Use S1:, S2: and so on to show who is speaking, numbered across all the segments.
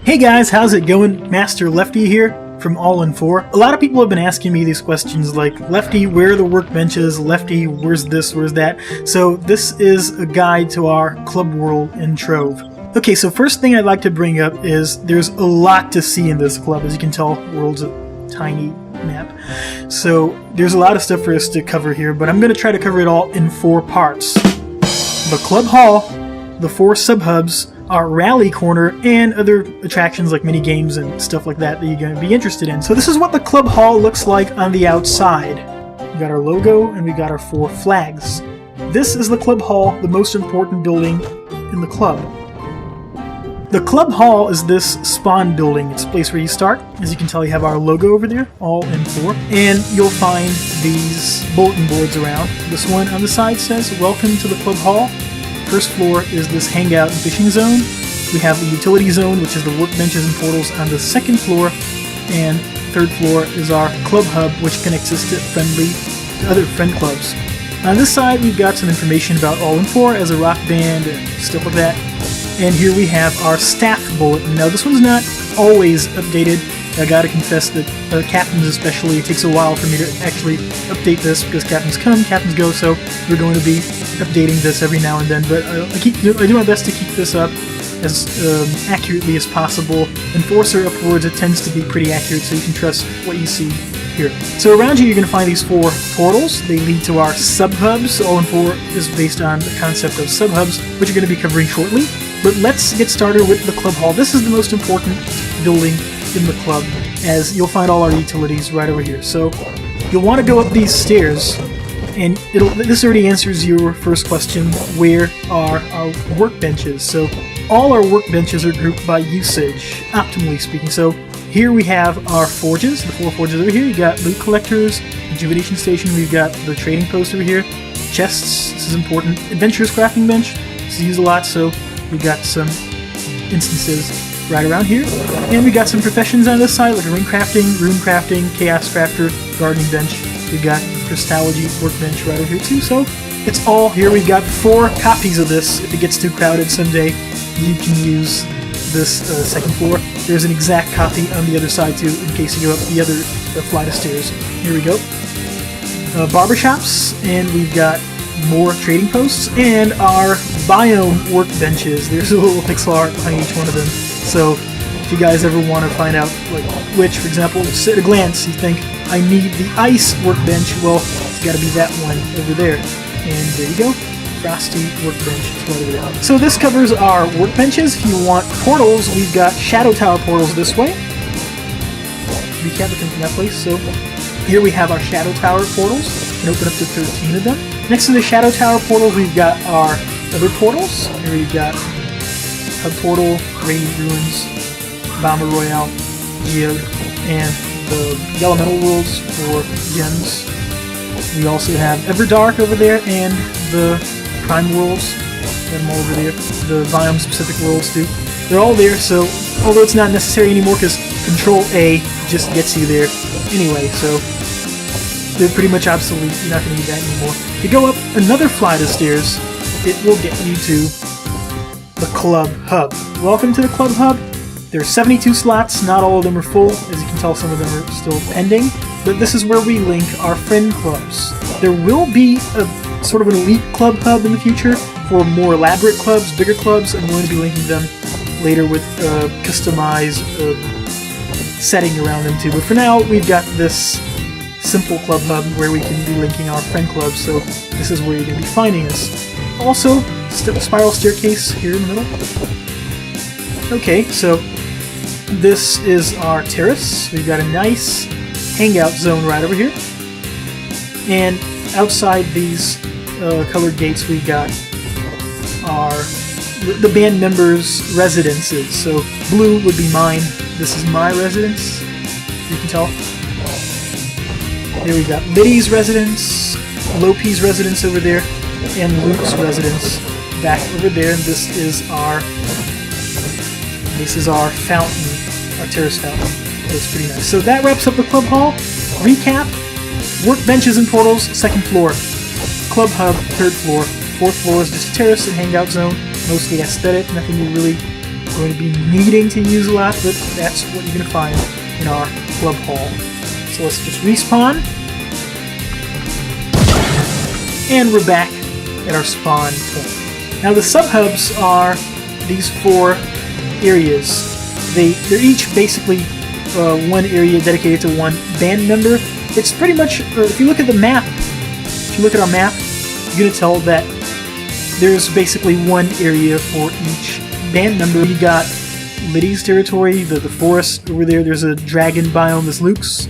S1: Hey guys, how's it going? MasterLefty here from All in 4. A lot of people have been asking me these questions like, Lefty, where are the workbenches? Lefty, where's this, where's that? So this is a guide to our club world in Trove. Okay, so first thing I'd like to bring up is there's a lot to see in this club. As you can tell, the world's a tiny map. So there's a lot of stuff for us to cover here, but I'm going to try to cover it all in 4 parts. The club hall, the 4 sub-hubs, our rally corner, and other attractions like mini games and stuff like that you're going to be interested in. So this is what the club hall looks like on the outside. We got our logo and we got our 4 flags. This is the club hall, the most important building in the club. The club hall is this spawn building. It's a place where you start. As you can tell, you have our logo over there, all in 4. And you'll find these bulletin boards around. This one on the side says, "Welcome to the club hall." First floor is this hangout and fishing zone. We have the utility zone, which is the workbenches and portals on the 2nd floor. And 3rd floor is our club hub, which connects us to other friend clubs. On this side, we've got some information about All in 4 as a rock band and stuff like that. And here we have our staff bulletin. Now this one's not always updated. I gotta confess that captains especially, it takes a while for me to actually update this because captains come, captains go, so we're going to be updating this every now and then. But I do my best to keep this up as accurately as possible. Enforcer upwards, it tends to be pretty accurate, so you can trust what you see here. So around here you're going to find these 4 portals. They lead to our sub-hubs. All in 4 is based on the concept of sub-hubs, which you're going to be covering shortly. But let's get started with the club hall. This is the most important building in the club, as you'll find all our utilities right over here. So you'll want to go up these stairs, and this already answers your first question, where are our workbenches? So all our workbenches are grouped by usage, optimally speaking. So here we have our forges, the 4 forges over here. You got loot collectors, rejuvenation station, we've got the trading post over here, chests, this is important, adventurers crafting bench, this is used a lot, so we got some instances right around here. And we got some professions on this side, like ring crafting, rune crafting, chaos crafter, gardening bench. We've got Crystology workbench right over here too. So it's all here. We've got 4 copies of this. If it gets too crowded someday, you can use this 2nd floor. There's an exact copy on the other side too, in case you go up the other flight of stairs. Here we go. Barbershops, and we've got more trading posts, and our biome workbenches. There's a little pixel art behind each one of them. So if you guys ever want to find out like which, for example, just at a glance, you think, I need the ice workbench, well, it's got to be that one over there. And there you go. Frosty workbench is right over there. So this covers our workbenches. If you want portals, we've got Shadow Tower portals this way. Recap it from that place. So here we have our Shadow Tower portals. You can open up to 13 of them. Next to the Shadow Tower portals, we've got our other portals. Here we've got Hub Portal, Radiant Ruins, Bomber Royale, Geode, and the Elemental Worlds for gems. We also have Everdark over there, and the Prime Worlds. Got them all over there. The Biome specific worlds too. They're all there, so although it's not necessary anymore because Control A just gets you there anyway, so they're pretty much obsolete. You're not going to need that anymore. If you go up another flight of stairs, it will get you to the Club Hub. Welcome to the Club Hub. There are 72 slots. Not all of them are full. As you can tell, some of them are still pending. But this is where we link our friend clubs. There will be a sort of an elite club hub in the future for more elaborate clubs, bigger clubs. I'm going to be linking them later with customized setting around them too. But for now, we've got this simple club hub where we can be linking our friend clubs, so this is where you're going to be finding us. Also, spiral staircase here in the middle. Okay, so this is our terrace. We've got a nice hangout zone right over here. And outside these colored gates, we've got the band members' residences. So blue would be mine. This is my residence. You can tell. Here we got Liddy's residence, Lopi's residence over there, and Luke's residence back over there. And this is our fountain, our terrace fountain. That's pretty nice. So that wraps up the club hall. Recap: workbenches and portals, 2nd floor. Club hub, 3rd floor. 4th floor is just a terrace and hangout zone, mostly aesthetic. Nothing you really going to be needing to use a lot, but that's what you're going to find in our club hall. So let's just respawn. And we're back at our spawn point. Now the sub-hubs are these 4 areas. They're each basically one area dedicated to one band member. It's pretty much, if you look at the map, if you look at our map, you're going to tell that there's basically one area for each band member. You got Liddy's territory, the forest over there. There's a dragon biome, this Luke's.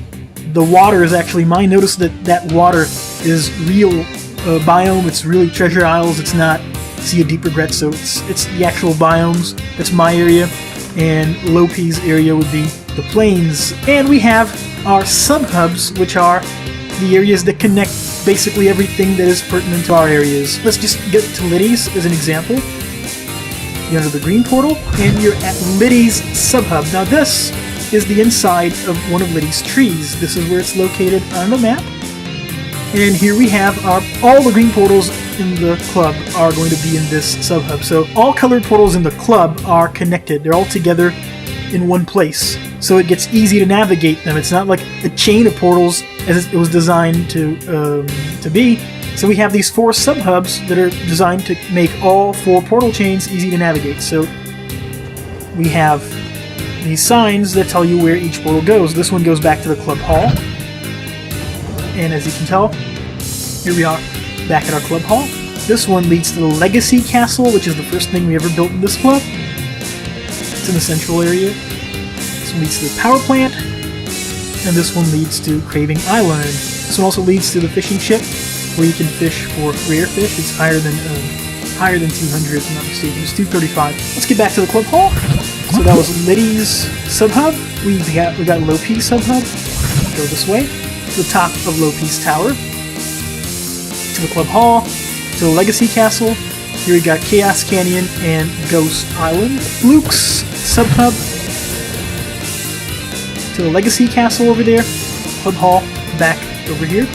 S1: The water is actually mine. Notice that water is real biome. It's really treasure isles. It's not Sea of Deep Regret, so it's the actual biomes. That's my area. And Lopi's area would be the plains. And we have our sub-hubs, which are the areas that connect basically everything that is pertinent to our areas. Let's just get to Liddy's as an example. You're under the green portal, and you're at Liddy's sub-hub. Now this is the inside of one of Liddy's trees. This is where it's located on the map. And here we have all the green portals in the club are going to be in this sub-hub. So all colored portals in the club are connected. They're all together in one place. So it gets easy to navigate them. It's not like a chain of portals as it was designed to be. So we have these 4 sub-hubs that are designed to make all 4 portal chains easy to navigate. So we have these signs that tell you where each portal goes. This one goes back to the club hall. And as you can tell, here we are back at our club hall. This one leads to the Legacy Castle, which is the first thing we ever built in this club. It's in the central area. This one leads to the power plant. And this one leads to Craving Island. This one also leads to the fishing ship, where you can fish for rare fish. It's higher than 200, if I'm not mistaken. It's 235. Let's get back to the club hall. So that was Liddy's sub-hub. We got Lopi's sub-hub. Go this way. To the top of Lopi's tower. To the club hall. To the Legacy Castle. Here we got Chaos Canyon and Ghost Island. Luke's sub-hub. To the Legacy Castle over there. Club hall back over here.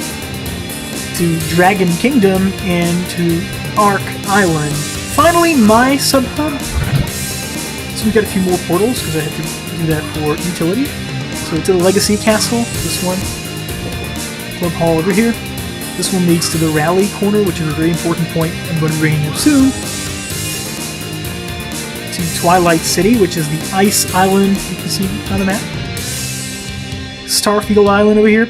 S1: To Dragon Kingdom and to Ark Island. Finally, my sub-hub. So we got a few more portals because I had to do that for utility. So to the Legacy Castle, this one. Club hall over here. This one leads to the Rally Corner, which is a very important point I'm going to be bringing up soon. To Twilight City, which is the Ice Island you can see on the map. Starfield Island over here.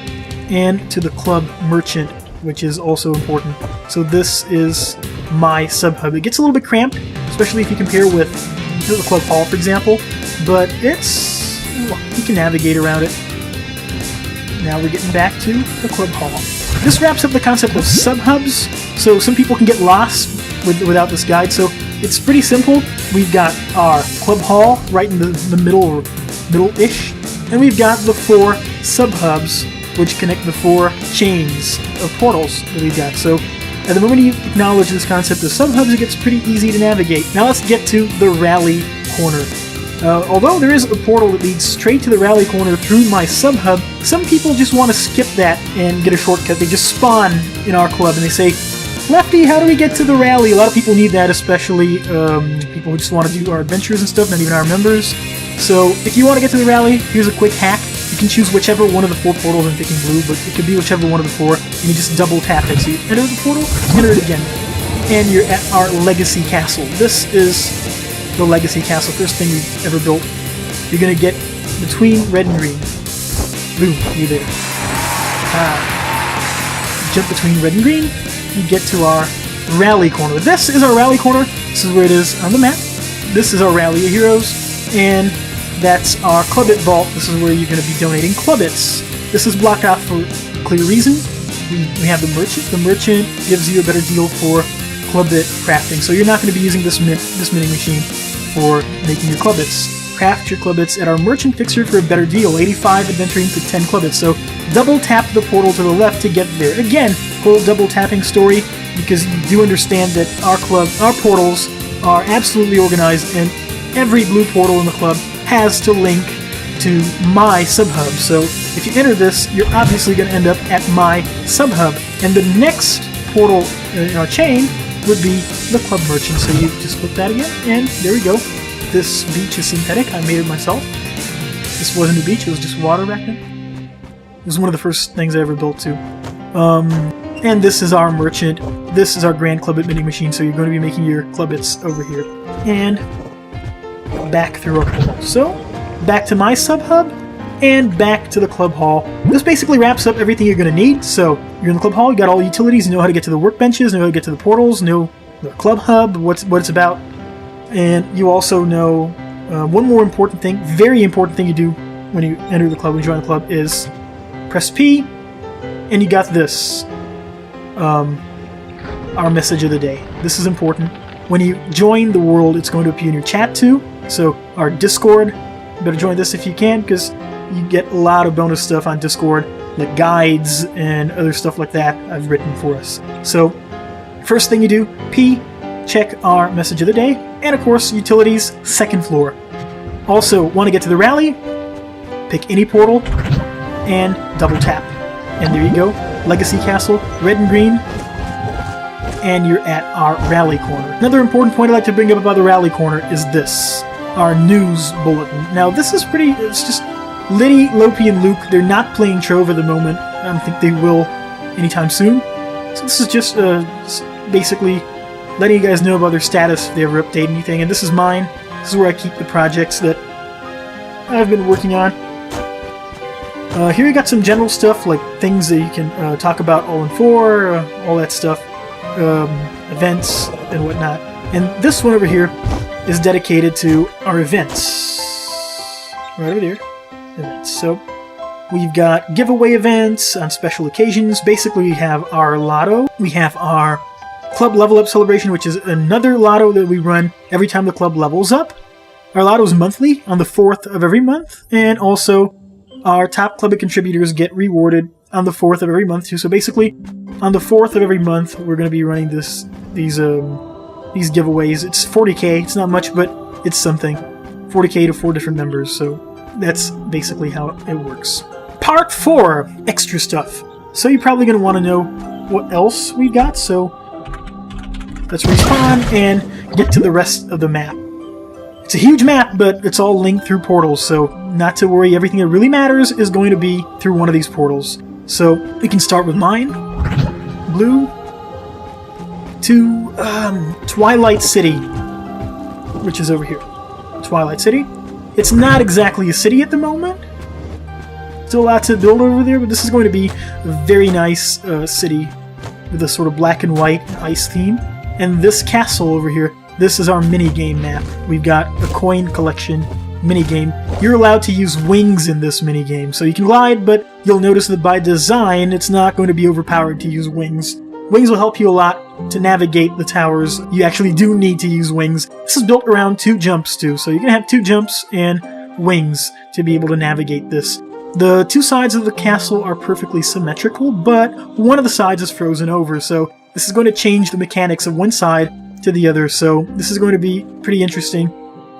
S1: And to the Club Merchant, which is also important. So this is my sub-hub. It gets a little bit cramped, especially if you compare with the Club Hall, for example, but you can navigate around it. Now we're getting back to the Club Hall. This wraps up the concept of sub-hubs, so some people can get lost without this guide. So it's pretty simple. We've got our Club Hall right in the middle-ish, and we've got the 4 sub-hubs which connect the 4 chains of portals that we've got. So at the moment you acknowledge this concept of sub-hubs, it gets pretty easy to navigate. Now let's get to the Rally Corner. Although there is a portal that leads straight to the Rally Corner through my sub-hub, some people just want to skip that and get a shortcut. They just spawn in our club and they say, Lefty, how do we get to the Rally? A lot of people need that, especially people who just want to do our adventures and stuff, not even our members. So if you want to get to the Rally, here's a quick hack. You can choose whichever one of the 4 portals. I'm picking blue, but it could be whichever one of the 4, and you just double tap it. So you enter the portal, enter it again, and you're at our Legacy Castle. This is the Legacy Castle, first thing we've ever built. You're going to get between red and green. Blue, you there. Jump between red and green, you get to our Rally Corner. This is our Rally Corner. This is where it is on the map. This is our Rally of Heroes, and that's our Clubbit Vault. This is where you're going to be donating Clubbits. This is blocked off for a clear reason. We have the Merchant. The Merchant gives you a better deal for Clubbit crafting. So you're not going to be using this minting machine for making your Clubbits. Craft your Clubbits at our Merchant Fixer for a better deal. 85 adventuring for 10 Clubbits. So double tap the portal to the left to get there. Again, whole double tapping story, because you do understand that our portals are absolutely organized, and every blue portal in the club has to link to my sub-hub. So if you enter this, you're obviously going to end up at my sub-hub. And the next portal in our chain would be the Club Merchant. So you just click that again, and there we go. This beach is synthetic. I made it myself. This wasn't a beach, it was just water back then. It was one of the first things I ever built too. And this is our merchant. This is our Grand Clubbit vending machine, so you're going to be making your Clubbits over here. And back through our portal. So, back to my sub-hub, and back to the club hall. This basically wraps up everything you're going to need. So, you're in the club hall, you got all the utilities, you know how to get to the workbenches, you know how to get to the portals, know the club hub, what it's about. And you also know one more important thing, very important thing you do when you enter the club, when you join the club, is press P, and you got this. Our message of the day. This is important. When you join the world, it's going to appear in your chat too. So our Discord, you better join this if you can, because you get a lot of bonus stuff on Discord, like guides and other stuff like that I've written for us. So first thing you do, P, check our message of the day, and of course utilities, second floor. Also, want to get to the rally, pick any portal, and double tap. And there you go, Legacy Castle, red and green, and you're at our rally corner. Another important point I'd like to bring up about the rally corner is this, our news bulletin. Now this is pretty, it's just Liddy, Lopi, and Luke, they're not playing Trove at the moment. I don't think they will anytime soon. So this is just basically letting you guys know about their status if they ever update anything. And this is mine. This is where I keep the projects that I've been working on. Here you got some general stuff, like things that you can talk about all in 4, all that stuff, events and whatnot. And this one over here is dedicated to our events. Right over there. Events. So we've got giveaway events on special occasions. Basically, we have our lotto. We have our club level up celebration, which is another lotto that we run every time the club levels up. Our lotto is monthly on the 4th of every month, and also our top club contributors get rewarded on the 4th of every month too. So basically, on the 4th of every month, we're going to be running these giveaways. It's 40k. It's not much, but it's something. 40k to 4 different members. So that's basically how it works. Part 4, extra stuff. So you're probably going to want to know what else we got. So let's respawn and get to the rest of the map. It's a huge map, but it's all linked through portals, so not to worry. Everything that really matters is going to be through one of these portals. So we can start with mine. Blue to Twilight City, which is over here. Twilight City. It's not exactly a city at the moment. Still a lot to build over there, but this is going to be a very nice city with a sort of black and white ice theme. And this castle over here, this is our minigame map. We've got a coin collection minigame. You're allowed to use wings in this minigame, so you can glide, but you'll notice that by design, it's not going to be overpowered to use wings. Wings will help you a lot to navigate the towers. You actually do need to use wings. This is built around 2 jumps too, so you're going to have 2 jumps and wings to be able to navigate this. The 2 sides of the castle are perfectly symmetrical, but one of the sides is frozen over, so this is going to change the mechanics of one side to the other, so this is going to be pretty interesting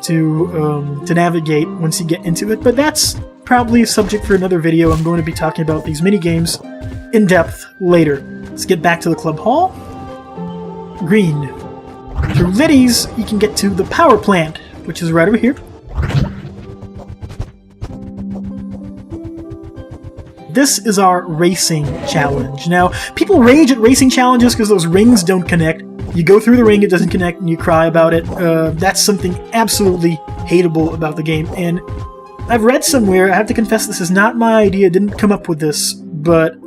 S1: to navigate once you get into it, but that's probably a subject for another video. I'm going to be talking about these mini-games in depth later. Let's get back to the club hall. Green. Through Liddy's, you can get to the power plant, which is right over here. This is our racing challenge. Now, people rage at racing challenges because those rings don't connect. You go through the ring, it doesn't connect, and you cry about it. That's something absolutely hateable about the game. And I've read somewhere, I have to confess this is not my idea, didn't come up with this, but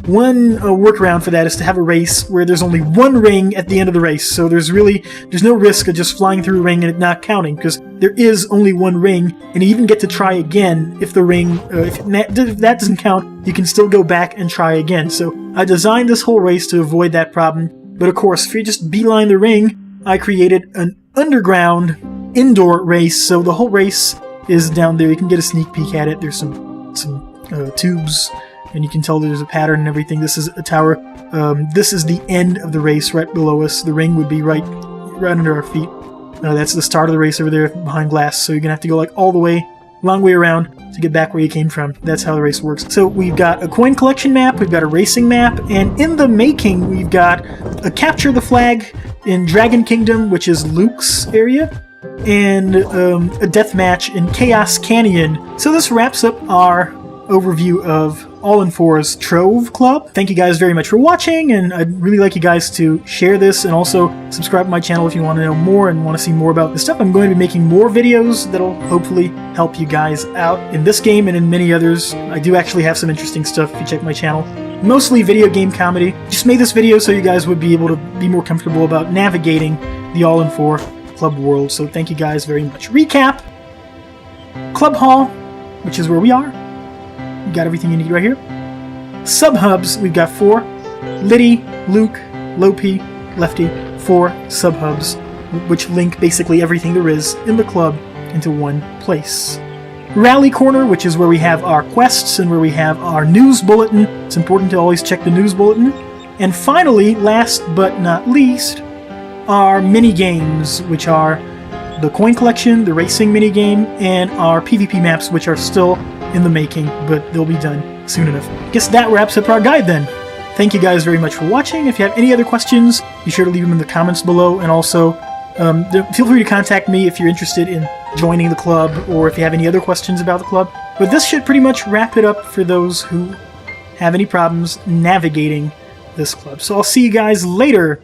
S1: one workaround for that is to have a race where there's only 1 ring at the end of the race. So there's no risk of just flying through a ring and it not counting, because there is only 1 ring, and you even get to try again if the ring, if that doesn't count, you can still go back and try again. So I designed this whole race to avoid that problem. But of course, if you just beeline the ring, I created an underground indoor race, so the whole race is down there. You can get a sneak peek at it. There's some tubes, and you can tell there's a pattern and everything. This is a tower. This is the end of the race right below us. The ring would be right under our feet. That's the start of the race over there behind glass, so you're going to have to go like all the way, long way around to get back where you came from. That's how the race works. So we've got a coin collection map, we've got a racing map, and in the making we've got a capture the flag in Dragon Kingdom, which is Luke's area. and a death match in Chaos Canyon. So this wraps up our overview of All-in-4's Trove Club. Thank you guys very much for watching, and I'd really like you guys to share this and also subscribe to my channel if you want to know more and want to see more about this stuff. I'm going to be making more videos that'll hopefully help you guys out in this game and in many others. I do actually have some interesting stuff if you check my channel. Mostly video game comedy. Just made this video so you guys would be able to be more comfortable about navigating the All-in-4 Club world, so thank you guys very much. Recap. Club Hall, which is where we are. You got everything you need right here. Sub-hubs, we've got 4. Liddy, Luke, Lopi, Lefty, 4 sub-hubs, which link basically everything there is in the club into one place. Rally Corner, which is where we have our quests and where we have our news bulletin. It's important to always check the news bulletin. And finally, last but not least, our mini-games, which are the coin collection, the racing mini-game, and our PvP maps, which are still in the making, but they'll be done soon enough. I guess that wraps up our guide then. Thank you guys very much for watching. If you have any other questions, be sure to leave them in the comments below, and also feel free to contact me if you're interested in joining the club, or if you have any other questions about the club. But this should pretty much wrap it up for those who have any problems navigating this club. So I'll see you guys later.